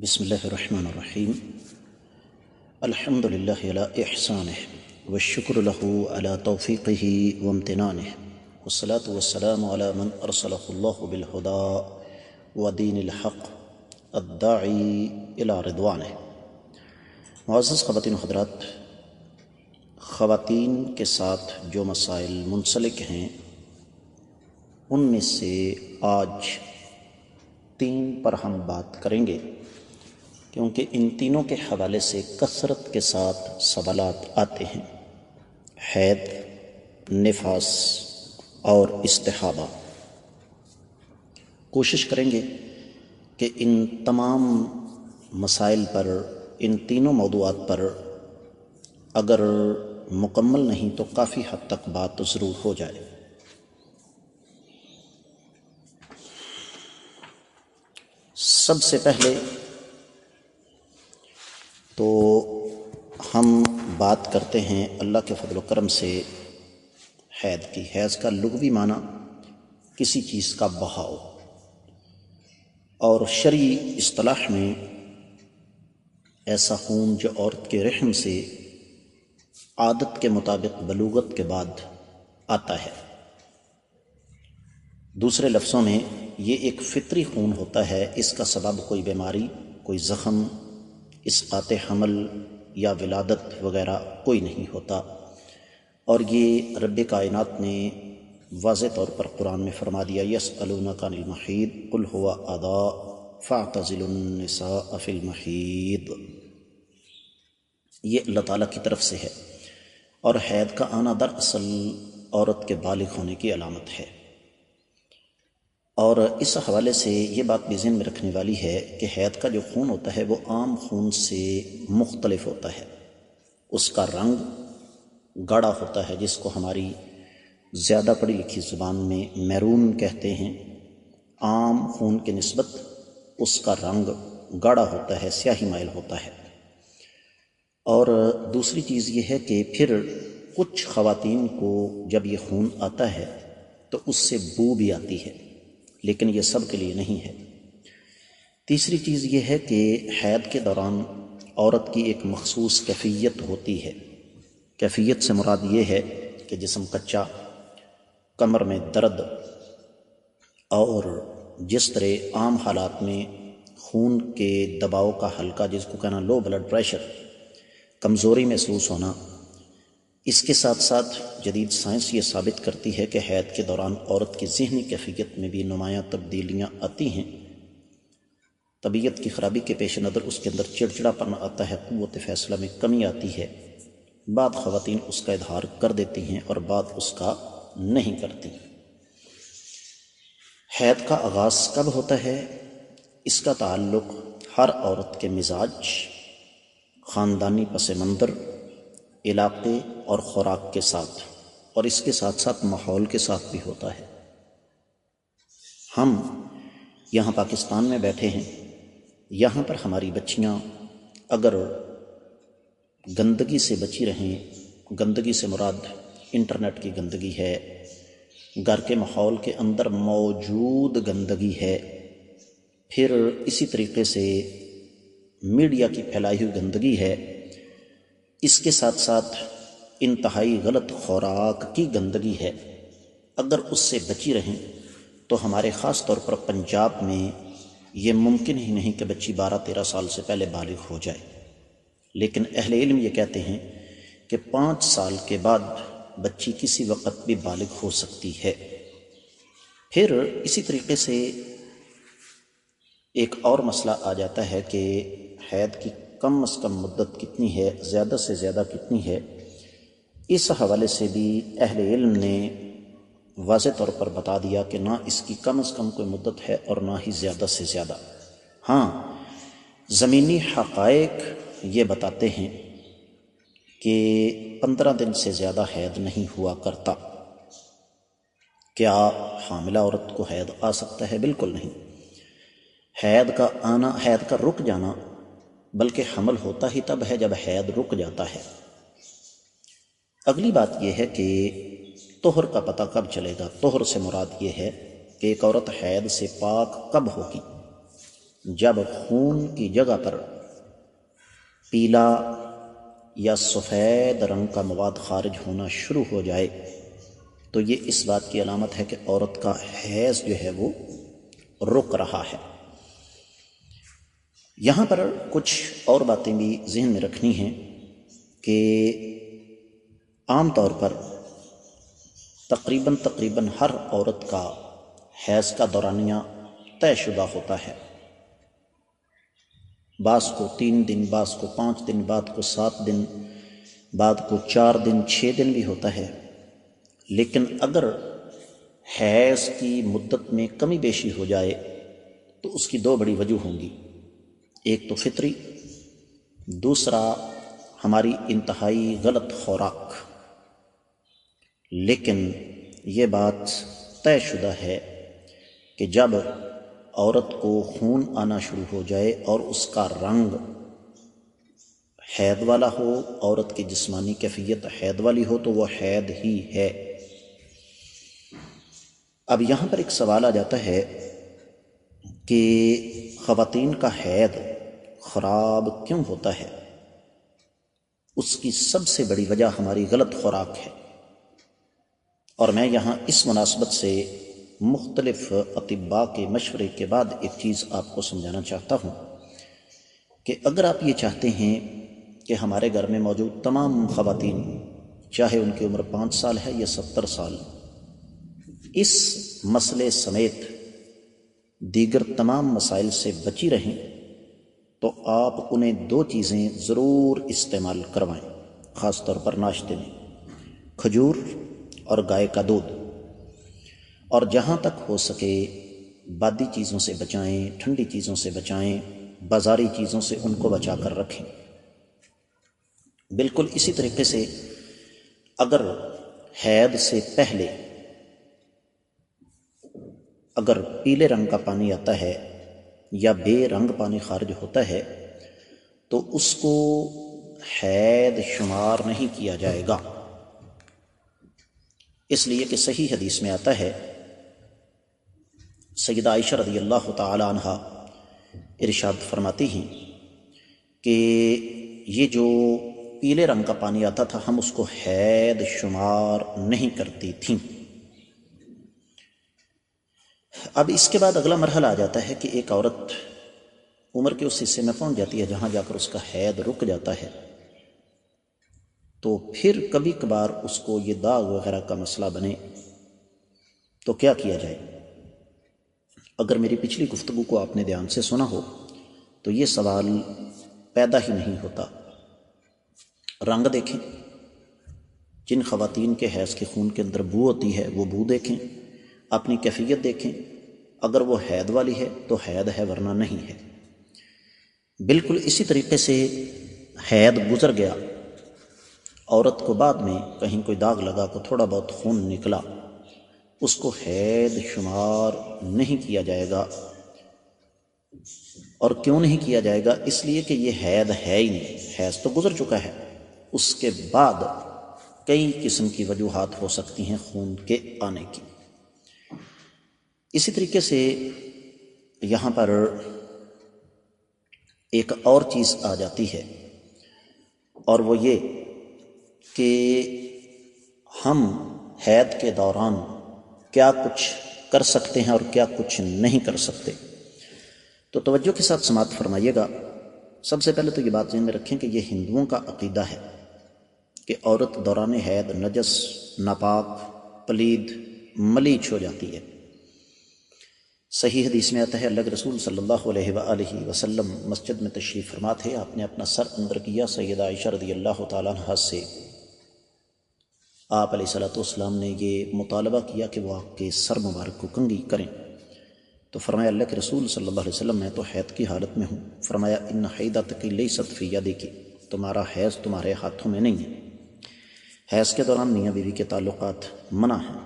بسم اللہ الرحمن الرحیم الحمد للہ علی احسانہ والشکر لہ علی توفیقہ وامتنانہ والصلاة والسلام علی من ارسلہ اللہ بالہدى ودین الحق الداعی الی رضوانہ۔ معزز خواتین و حضرات، خواتین کے ساتھ جو مسائل منسلک ہیں ان میں سے آج 3 پر ہم بات کریں گے، کیونکہ ان تینوں کے حوالے سے کثرت کے ساتھ سوالات آتے ہیں: حیض، نفاس اور استحاضہ۔ کوشش کریں گے کہ ان تمام مسائل پر، ان تینوں موضوعات پر اگر مکمل نہیں تو کافی حد تک بات ضرور ہو جائے۔ سب سے پہلے تو ہم بات کرتے ہیں اللہ کے فضل و کرم سے حیض کی۔ حیض کا لغوی معنی کسی چیز کا بہاؤ، اور شرعی اصطلاح میں ایسا خون جو عورت کے رحم سے عادت کے مطابق بلوغت کے بعد آتا ہے۔ دوسرے لفظوں میں یہ ایک فطری خون ہوتا ہے، اس کا سبب کوئی بیماری، کوئی زخم، اسقاط حمل یا ولادت وغیرہ کوئی نہیں ہوتا، اور یہ رب کائنات نے واضح طور پر قرآن میں فرما دیا: یسألونک عن المحیض قل هو اذی فاعتزلوا النساء فی المحیض۔ یہ اللہ تعالیٰ کی طرف سے ہے، اور حیض کا آنا دراصل عورت کے بالغ ہونے کی علامت ہے۔ اور اس حوالے سے یہ بات بھی ذہن میں رکھنے والی ہے کہ حیض کا جو خون ہوتا ہے وہ عام خون سے مختلف ہوتا ہے۔ اس کا رنگ گاڑھا ہوتا ہے، جس کو ہماری زیادہ پڑھی لکھی زبان میں میرون کہتے ہیں۔ عام خون کے نسبت اس کا رنگ گاڑھا ہوتا ہے، سیاہی مائل ہوتا ہے۔ اور دوسری چیز یہ ہے کہ پھر کچھ خواتین کو جب یہ خون آتا ہے تو اس سے بو بھی آتی ہے، لیکن یہ سب کے لیے نہیں ہے۔ تیسری چیز یہ ہے کہ حیض کے دوران عورت کی ایک مخصوص کیفیت ہوتی ہے۔ کیفیت سے مراد یہ ہے کہ جسم کچا، کمر میں درد، اور جس طرح عام حالات میں خون کے دباؤ کا حلقہ، جس کو کہنا لو بلڈ پریشر، کمزوری محسوس ہونا، اس کے ساتھ ساتھ جدید سائنس یہ ثابت کرتی ہے کہ حیض کے دوران عورت کی ذہنی کیفیت میں بھی نمایاں تبدیلیاں آتی ہیں۔ طبیعت کی خرابی کے پیش نظر اس کے اندر چڑچڑاپن آتا ہے، قوت فیصلہ میں کمی آتی ہے۔ بعض خواتین اس کا اظہار کر دیتی ہیں اور بعض اس کا نہیں کرتی۔ حیض کا آغاز کب ہوتا ہے؟ اس کا تعلق ہر عورت کے مزاج، خاندانی پس منظر، علاقے اور خوراک کے ساتھ، اور اس کے ساتھ ساتھ ماحول کے ساتھ بھی ہوتا ہے۔ ہم یہاں پاکستان میں بیٹھے ہیں، یہاں پر ہماری بچیاں اگر گندگی سے بچی رہیں، گندگی سے مراد انٹرنیٹ کی گندگی ہے، گھر کے ماحول کے اندر موجود گندگی ہے، پھر اسی طریقے سے میڈیا کی پھیلائی ہوئی گندگی ہے، اس کے ساتھ ساتھ انتہائی غلط خوراک کی گندگی ہے، اگر اس سے بچی رہیں تو ہمارے خاص طور پر پنجاب میں یہ ممکن ہی نہیں کہ بچی 12-13 سال سے پہلے بالغ ہو جائے، لیکن اہل علم یہ کہتے ہیں کہ 5 سال کے بعد بچی کسی وقت بھی بالغ ہو سکتی ہے۔ پھر اسی طریقے سے ایک اور مسئلہ آ جاتا ہے کہ حیض کی کم از کم مدت کتنی ہے، زیادہ سے زیادہ کتنی ہے۔ اس حوالے سے بھی اہل علم نے واضح طور پر بتا دیا کہ نہ اس کی کم از کم کوئی مدت ہے اور نہ ہی زیادہ سے زیادہ۔ ہاں، زمینی حقائق یہ بتاتے ہیں کہ 15 دن سے زیادہ حیض نہیں ہوا کرتا۔ کیا حاملہ عورت کو حیض آ سکتا ہے؟ بالکل نہیں۔ حیض کا آنا، حیض کا رک جانا، بلکہ حمل ہوتا ہی تب ہے جب حیض رک جاتا ہے۔ اگلی بات یہ ہے کہ طہر کا پتہ کب چلے گا؟ طہر سے مراد یہ ہے کہ ایک عورت حیض سے پاک کب ہوگی۔ جب خون کی جگہ پر پیلا یا سفید رنگ کا مواد خارج ہونا شروع ہو جائے تو یہ اس بات کی علامت ہے کہ عورت کا حیض جو ہے وہ رک رہا ہے۔ یہاں پر کچھ اور باتیں بھی ذہن میں رکھنی ہیں کہ عام طور پر تقریباً ہر عورت کا حیض کا دورانیہ طے شدہ ہوتا ہے، بعض کو 3 دن، بعض کو 5 دن، بعد کو 7 دن، بعد کو 4 دن، 6 دن بھی ہوتا ہے۔ لیکن اگر حیض کی مدت میں کمی بیشی ہو جائے تو اس کی 2 بڑی وجہ ہوں گی، ایک تو فطری، دوسرا ہماری انتہائی غلط خوراک۔ لیکن یہ بات طے شدہ ہے کہ جب عورت کو خون آنا شروع ہو جائے اور اس کا رنگ حید والا ہو، عورت کی جسمانی کیفیت حید والی ہو، تو وہ حید ہی ہے۔ اب یہاں پر ایک سوال آ جاتا ہے کہ خواتین کا حید خراب کیوں ہوتا ہے؟ اس کی سب سے بڑی وجہ ہماری غلط خوراک ہے، اور میں یہاں اس مناسبت سے مختلف اطباء کے مشورے کے بعد ایک چیز آپ کو سمجھانا چاہتا ہوں کہ اگر آپ یہ چاہتے ہیں کہ ہمارے گھر میں موجود تمام خواتین، چاہے ان کی عمر 5 سال ہے یا 70 سال، اس مسئلے سمیت دیگر تمام مسائل سے بچی رہیں، تو آپ انہیں 2 چیزیں ضرور استعمال کروائیں، خاص طور پر ناشتے میں، کھجور اور گائے کا دودھ، اور جہاں تک ہو سکے بادی چیزوں سے بچائیں، ٹھنڈی چیزوں سے بچائیں، بازاری چیزوں سے ان کو بچا کر رکھیں۔ بالکل اسی طریقے سے اگر حید سے پہلے اگر پیلے رنگ کا پانی آتا ہے یا بے رنگ پانی خارج ہوتا ہے تو اس کو حید شمار نہیں کیا جائے گا، اس لیے کہ صحیح حدیث میں آتا ہے، سیدہ عائشہ رضی اللہ تعالی عنہا ارشاد فرماتی ہیں کہ یہ جو پیلے رنگ کا پانی آتا تھا ہم اس کو حید شمار نہیں کرتی تھیں۔ اب اس کے بعد اگلا مرحلہ آ جاتا ہے کہ ایک عورت عمر کے اس حصے میں پہنچ جاتی ہے جہاں جا کر اس کا حید رک جاتا ہے، تو پھر کبھی کبھار اس کو یہ داغ وغیرہ کا مسئلہ بنے تو کیا کیا جائے؟ اگر میری پچھلی گفتگو کو آپ نے دھیان سے سنا ہو تو یہ سوال پیدا ہی نہیں ہوتا۔ رنگ دیکھیں، جن خواتین کے حیض کے خون کے اندر بو ہوتی ہے وہ بو دیکھیں، اپنی کیفیت دیکھیں، اگر وہ حید والی ہے تو حید ہے ورنہ نہیں ہے۔ بالکل اسی طریقے سے حید گزر گیا، عورت کو بعد میں کہیں کوئی داغ لگا کو تھوڑا بہت خون نکلا، اس کو حید شمار نہیں کیا جائے گا۔ اور کیوں نہیں کیا جائے گا؟ اس لیے کہ یہ حید ہے ہی نہیں، حیض تو گزر چکا ہے۔ اس کے بعد کئی قسم کی وجوہات ہو سکتی ہیں خون کے آنے کی۔ اسی طریقے سے یہاں پر ایک اور چیز آ جاتی ہے، اور وہ یہ کہ ہم حید کے دوران کیا کچھ کر سکتے ہیں اور کیا کچھ نہیں کر سکتے۔ تو توجہ کے ساتھ سماعت فرمائیے گا۔ سب سے پہلے تو یہ بات ذہن میں رکھیں کہ یہ ہندوؤں کا عقیدہ ہے کہ عورت دوران حید نجس، ناپاک، پلید، ملیچ ہو جاتی ہے۔ صحیح حدیث میں آتا ہے، اللہ کے رسول صلی اللہ علیہ وآلہ وسلم مسجد میں تشریف فرما تھے، آپ نے اپنا سر اندر کیا، سیدہ عائشہ رضی اللہ تعالیٰ عنہ سے آپ علیہ السلام نے یہ مطالبہ کیا کہ وہ آپ کے سر مبارک کو کنگھی کریں، تو فرمایا اللہ کے رسول صلی اللہ علیہ وسلم میں تو حید کی حالت میں ہوں۔ فرمایا ان حیدتک لیست فی یدک، تمہارا حیض تمہارے ہاتھوں میں نہیں ہے۔ حیض کے دوران میاں بیوی کے تعلقات منع ہیں۔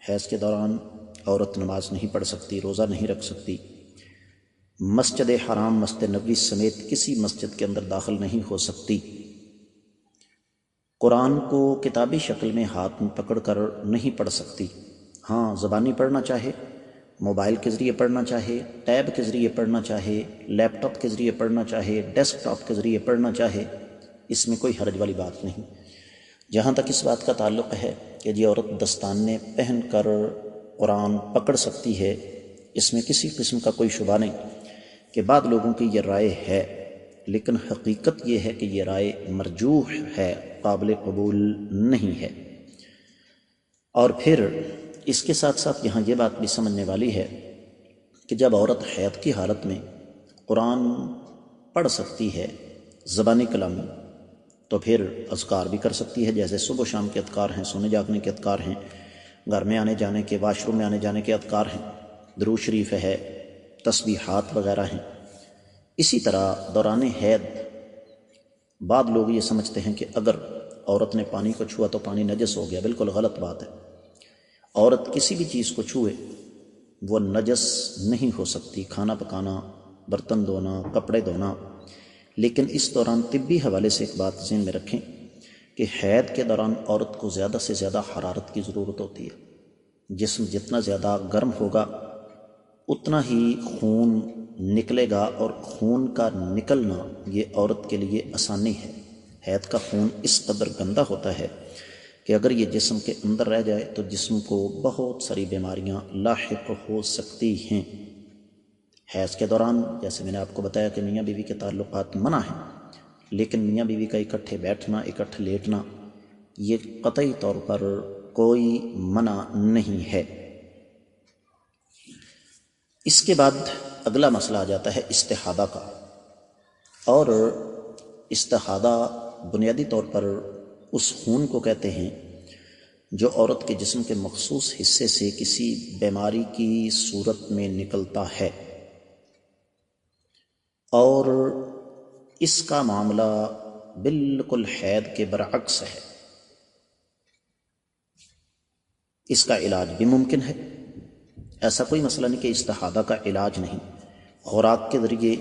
حیض کے دوران عورت نماز نہیں پڑھ سکتی، روزہ نہیں رکھ سکتی، مسجد حرام، مسجد نبوی سمیت کسی مسجد کے اندر داخل نہیں ہو سکتی، قرآن کو کتابی شکل میں ہاتھ میں پکڑ کر نہیں پڑھ سکتی۔ ہاں زبانی پڑھنا چاہے موبائل کے ذریعے پڑھنا چاہے، ٹیب کے ذریعے پڑھنا چاہے، لیپ ٹاپ کے ذریعے پڑھنا چاہے، ڈیسک ٹاپ کے ذریعے پڑھنا چاہے، اس میں کوئی حرج والی بات نہیں۔ جہاں تک اس بات کا تعلق ہے کہ جی عورت دستانے پہن کر قرآن پکڑ سکتی ہے، اس میں کسی قسم کا کوئی شبہ نہیں کہ بعض لوگوں کی یہ رائے ہے، لیکن حقیقت یہ ہے کہ یہ رائے مرجوح ہے، قابل قبول نہیں ہے۔ اور پھر اس کے ساتھ ساتھ یہاں یہ بات بھی سمجھنے والی ہے کہ جب عورت حیض کی حالت میں قرآن پڑھ سکتی ہے زبانی کلامی، تو پھر اذکار بھی کر سکتی ہے، جیسے صبح و شام کے اذکار ہیں، سونے جاگنے کے اذکار ہیں، گھر میں آنے جانے کے، واش روم میں آنے جانے کے اذکار ہیں، درود شریف ہے، تسبیحات وغیرہ ہیں۔ اسی طرح دوران حیض بعض لوگ یہ سمجھتے ہیں کہ اگر عورت نے پانی کو چھوا تو پانی نجس ہو گیا، بالکل غلط بات ہے۔ عورت کسی بھی چیز کو چھوئے وہ نجس نہیں ہو سکتی، کھانا پکانا، برتن دھونا، کپڑے دھونا۔ لیکن اس دوران طبی حوالے سے ایک بات ذہن میں رکھیں کہ حیض کے دوران عورت کو زیادہ سے زیادہ حرارت کی ضرورت ہوتی ہے۔ جسم جتنا زیادہ گرم ہوگا اتنا ہی خون نکلے گا، اور خون کا نکلنا یہ عورت کے لیے آسانی ہے۔ حیض کا خون اس قدر گندا ہوتا ہے کہ اگر یہ جسم کے اندر رہ جائے تو جسم کو بہت ساری بیماریاں لاحق ہو سکتی ہیں۔ حیض کے دوران جیسے میں نے آپ کو بتایا کہ میاں بیوی کے تعلقات منع ہیں، لیکن میاں بیوی کا اکٹھے بیٹھنا، اکٹھے لیٹنا یہ قطعی طور پر کوئی منع نہیں ہے۔ اس کے بعد اگلا مسئلہ آ جاتا ہے استحاضہ کا، اور استحاضہ بنیادی طور پر اس خون کو کہتے ہیں جو عورت کے جسم کے مخصوص حصے سے کسی بیماری کی صورت میں نکلتا ہے، اور اس کا معاملہ بالکل حیض کے برعکس ہے۔ اس کا علاج بھی ممکن ہے، ایسا کوئی مسئلہ نہیں کہ استحاضہ کا علاج نہیں، خوراک کے ذریعے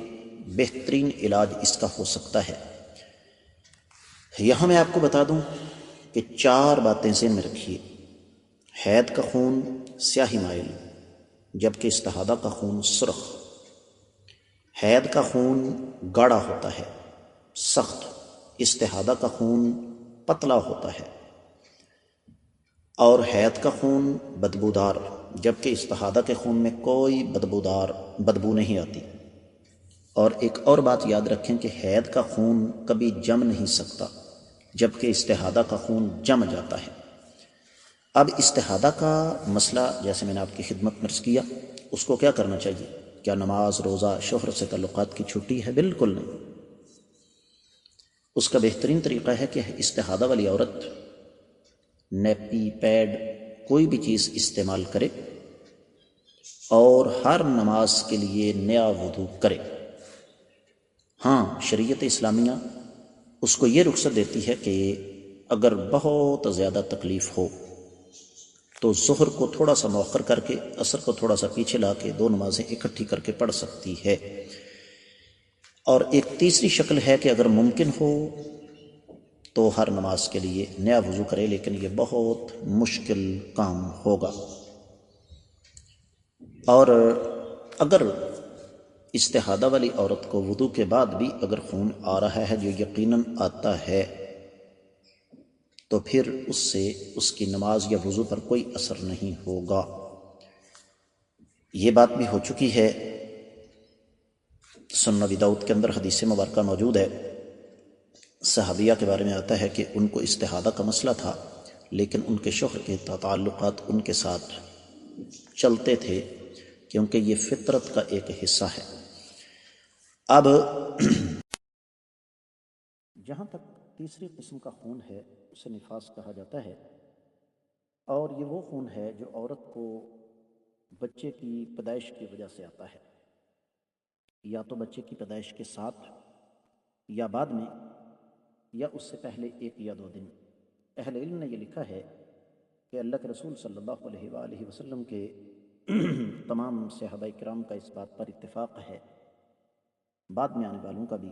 بہترین علاج اس کا ہو سکتا ہے۔ یہاں میں آپ کو بتا دوں کہ 4 باتیں ذہن میں رکھیے۔ حیض کا خون سیاہی مائل، جبکہ استحاضہ کا خون سرخ۔ حیض کا خون گاڑھا ہوتا ہے، سخت، استحاضہ کا خون پتلا ہوتا ہے، اور حیض کا خون بدبودار، جبکہ استحاضہ کے خون میں کوئی بدبو نہیں آتی۔ اور ایک اور بات یاد رکھیں کہ حیض کا خون کبھی جم نہیں سکتا، جبکہ استحاضہ کا خون جم جاتا ہے۔ اب استحاضہ کا مسئلہ جیسے میں نے آپ کی خدمت میں عرض کیا، اس کو کیا کرنا چاہیے؟ کیا نماز، روزہ، شوہر سے تعلقات کی چھٹی ہے؟ بالکل نہیں۔ اس کا بہترین طریقہ ہے کہ استحاضہ والی عورت نیپی، پیڈ، کوئی بھی چیز استعمال کرے اور ہر نماز کے لیے نیا وضو کرے۔ ہاں، شریعت اسلامیہ اس کو یہ رخصت دیتی ہے کہ اگر بہت زیادہ تکلیف ہو تو ظہر کو تھوڑا سا مؤخر کر کے، عصر کو تھوڑا سا پیچھے لا کے 2 نمازیں اکٹھی کر کے پڑھ سکتی ہے۔ اور ایک تیسری شکل ہے کہ اگر ممکن ہو تو ہر نماز کے لیے نیا وضو کرے، لیکن یہ بہت مشکل کام ہوگا۔ اور اگر استحاضہ والی عورت کو وضو کے بعد بھی اگر خون آ رہا ہے، جو یقیناً آتا ہے، تو پھر اس سے اس کی نماز یا وضو پر کوئی اثر نہیں ہوگا۔ یہ بات بھی ہو چکی ہے، سنن ابی داؤد کے اندر حدیث مبارکہ موجود ہے، صحابیہ کے بارے میں آتا ہے کہ ان کو استحاضہ کا مسئلہ تھا، لیکن ان کے شوہر کے تعلقات ان کے ساتھ چلتے تھے، کیونکہ یہ فطرت کا ایک حصہ ہے۔ اب جہاں تک تیسری قسم کا خون ہے اسے نفاس کہا جاتا ہے، اور یہ وہ خون ہے جو عورت کو بچے کی پیدائش کی وجہ سے آتا ہے، یا تو بچے کی پیدائش کے ساتھ، یا بعد میں، یا اس سے پہلے 1 یا 2 دن۔ اہل علم نے یہ لکھا ہے کہ اللہ کے رسول صلی اللہ علیہ وآلہ وسلم کے تمام صحابہ کرام کا اس بات پر اتفاق ہے، بعد میں آنے والوں کا بھی،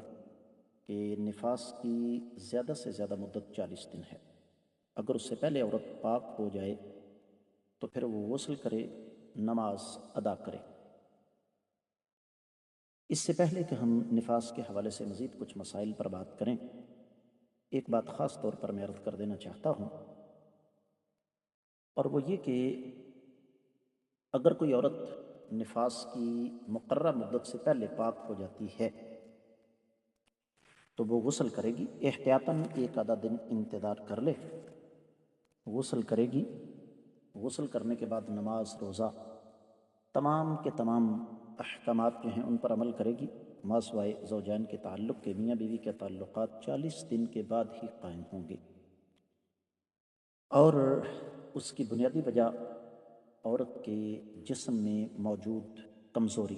کہ نفاس کی زیادہ سے زیادہ مدت 40 دن ہے۔ اگر اس سے پہلے عورت پاک ہو جائے تو پھر وہ غسل کرے نماز ادا کرے۔ اس سے پہلے کہ ہم نفاس کے حوالے سے مزید کچھ مسائل پر بات کریں، ایک بات خاص طور پر میں عرض کر دینا چاہتا ہوں، اور وہ یہ کہ اگر کوئی عورت نفاس کی مقررہ مدت سے پہلے پاک ہو جاتی ہے تو وہ غسل کرے گی، احتیاطاً ایک آدھا دن انتظار کر لے، غسل کرے گی، غسل کرنے کے بعد نماز، روزہ، تمام کے تمام احکامات جو ہیں ان پر عمل کرے گی۔ ماسوائے زوجین کے تعلق کے، میاں بیوی کے تعلقات 40 دن کے بعد ہی قائم ہوں گے۔ اور اس کی بنیادی وجہ عورت کے جسم میں موجود کمزوری۔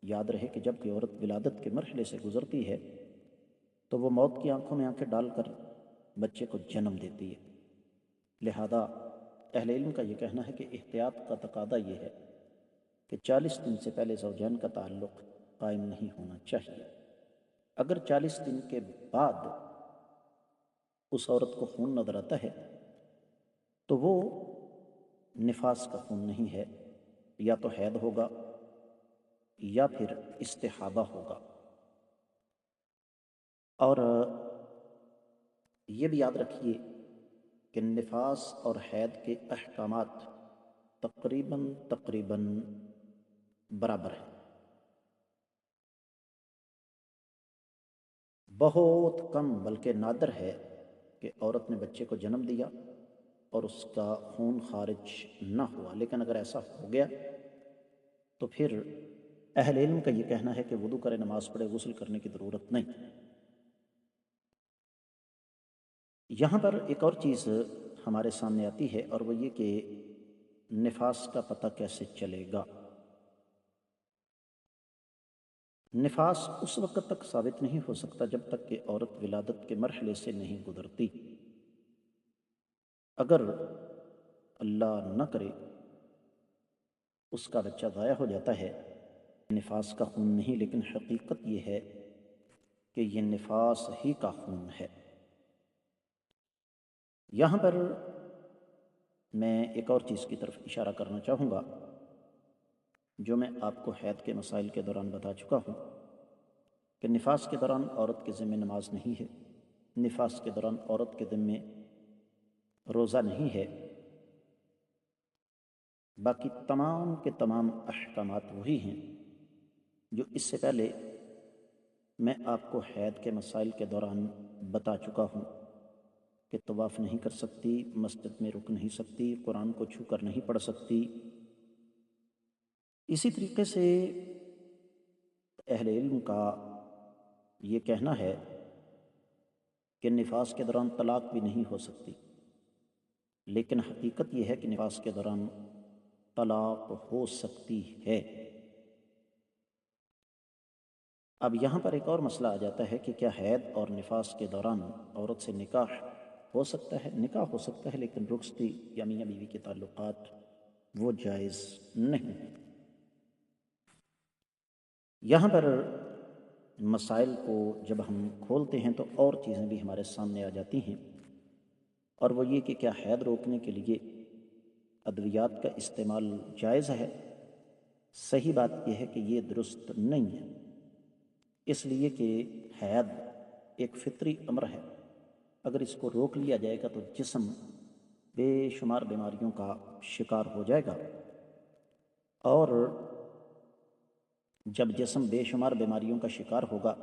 یاد رہے کہ جب کوئی عورت ولادت کے مرحلے سے گزرتی ہے تو وہ موت کی آنکھوں میں آنکھیں ڈال کر بچے کو جنم دیتی ہے، لہذا اہل علم کا یہ کہنا ہے کہ احتیاط کا تقاضا یہ ہے کہ 40 دن سے پہلے زوجین کا تعلق قائم نہیں ہونا چاہیے۔ اگر 40 دن کے بعد اس عورت کو خون نظر آتا ہے تو وہ نفاس کا خون نہیں ہے، یا تو حید ہوگا یا پھر استحاضہ ہوگا۔ اور یہ بھی یاد رکھیے کہ نفاس اور حید کے احکامات تقریباً برابر ہیں۔ بہت کم بلکہ نادر ہے کہ عورت نے بچے کو جنم دیا اور اس کا خون خارج نہ ہوا، لیکن اگر ایسا ہو گیا تو پھر اہل علم کا یہ کہنا ہے کہ وضو کرے، نماز پڑھے، غسل کرنے کی ضرورت نہیں۔ یہاں پر ایک اور چیز ہمارے سامنے آتی ہے، اور وہ یہ کہ نفاس کا پتہ کیسے چلے گا۔ نفاس اس وقت تک ثابت نہیں ہو سکتا جب تک کہ عورت ولادت کے مرحلے سے نہیں گزرتی۔ اگر اللہ نہ کرے اس کا بچہ ضائع ہو جاتا ہے، نفاس کا خون نہیں، لیکن حقیقت یہ ہے کہ یہ نفاس ہی کا خون ہے۔ یہاں پر میں ایک اور چیز کی طرف اشارہ کرنا چاہوں گا جو میں آپ کو حید کے مسائل کے دوران بتا چکا ہوں کہ نفاس کے دوران عورت کے ذمہ نماز نہیں ہے، نفاس کے دوران عورت کے ذمہ روزہ نہیں ہے، باقی تمام کے تمام احکامات وہی ہیں جو اس سے پہلے میں آپ کو حید کے مسائل کے دوران بتا چکا ہوں کہ طواف نہیں کر سکتی، مسجد میں رک نہیں سکتی، قرآن کو چھو کر نہیں پڑھ سکتی۔ اسی طریقے سے اہل علم کا یہ کہنا ہے کہ نفاس کے دوران طلاق بھی نہیں ہو سکتی، لیکن حقیقت یہ ہے کہ نفاس کے دوران طلاق ہو سکتی ہے۔ اب یہاں پر ایک اور مسئلہ آ جاتا ہے کہ کیا حید اور نفاس کے دوران عورت سے نکاح ہو سکتا ہے؟ نکاح ہو سکتا ہے، لیکن رخصتی یا میاں بیوی کے تعلقات وہ جائز نہیں۔ یہاں پر مسائل کو جب ہم کھولتے ہیں تو اور چیزیں بھی ہمارے سامنے آ جاتی ہیں، اور وہ یہ کہ کیا حید روکنے کے لیے ادویات کا استعمال جائز ہے؟ صحیح بات یہ ہے کہ یہ درست نہیں ہے، اس لیے کہ حید ایک فطری امر ہے، اگر اس کو روک لیا جائے گا تو جسم بے شمار بیماریوں کا شکار ہو جائے گا، اور جب جسم بے شمار بیماریوں کا شکار ہوگا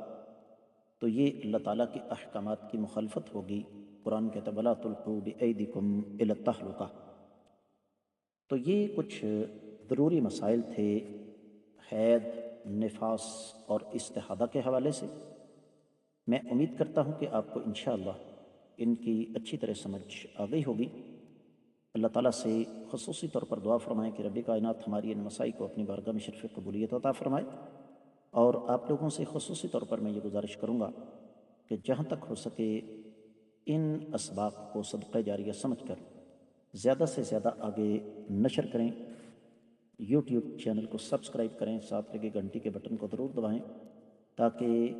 تو یہ اللہ تعالیٰ کے احکامات کی مخالفت ہوگی۔ قرآن کہتا ہے وَلَا تُلْقُوا بِأَيْدِكُمْ إِلَى التَّهْلُكَةِ۔ تو یہ کچھ ضروری مسائل تھے حید، نفاس اور استحاضہ کے حوالے سے۔ میں امید کرتا ہوں کہ آپ کو انشاءاللہ ان کی اچھی طرح سمجھ آ گئی ہوگی۔ اللہ تعالیٰ سے خصوصی طور پر دعا فرمائیں کہ رب کائنات ہماری ان مسائل کو اپنی بارگاہ میں شرف قبولیت عطا فرمائے، اور آپ لوگوں سے خصوصی طور پر میں یہ گزارش کروں گا کہ جہاں تک ہو سکے ان اسباق کو صدقہ جاریہ سمجھ کر زیادہ سے زیادہ آگے نشر کریں۔ یوٹیوب چینل کو سبسکرائب کریں، ساتھ لگے گھنٹی کے بٹن کو ضرور دبائیں تاکہ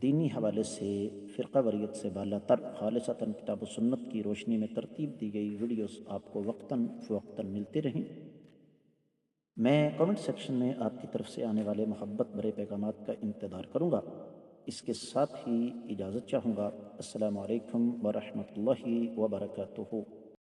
دینی حوالے سے فرقہ واریت سے بالا تر خالصتاً کتاب و سنت کی روشنی میں ترتیب دی گئی ویڈیوز آپ کو وقتاً فوقتاً ملتی رہیں۔ میں کامنٹ سیکشن میں آپ کی طرف سے آنے والے محبت بھرے پیغامات کا انتظار کروں گا۔ اس کے ساتھ ہی اجازت چاہوں گا۔ السلام علیکم ورحمۃ اللہ وبرکاتہ۔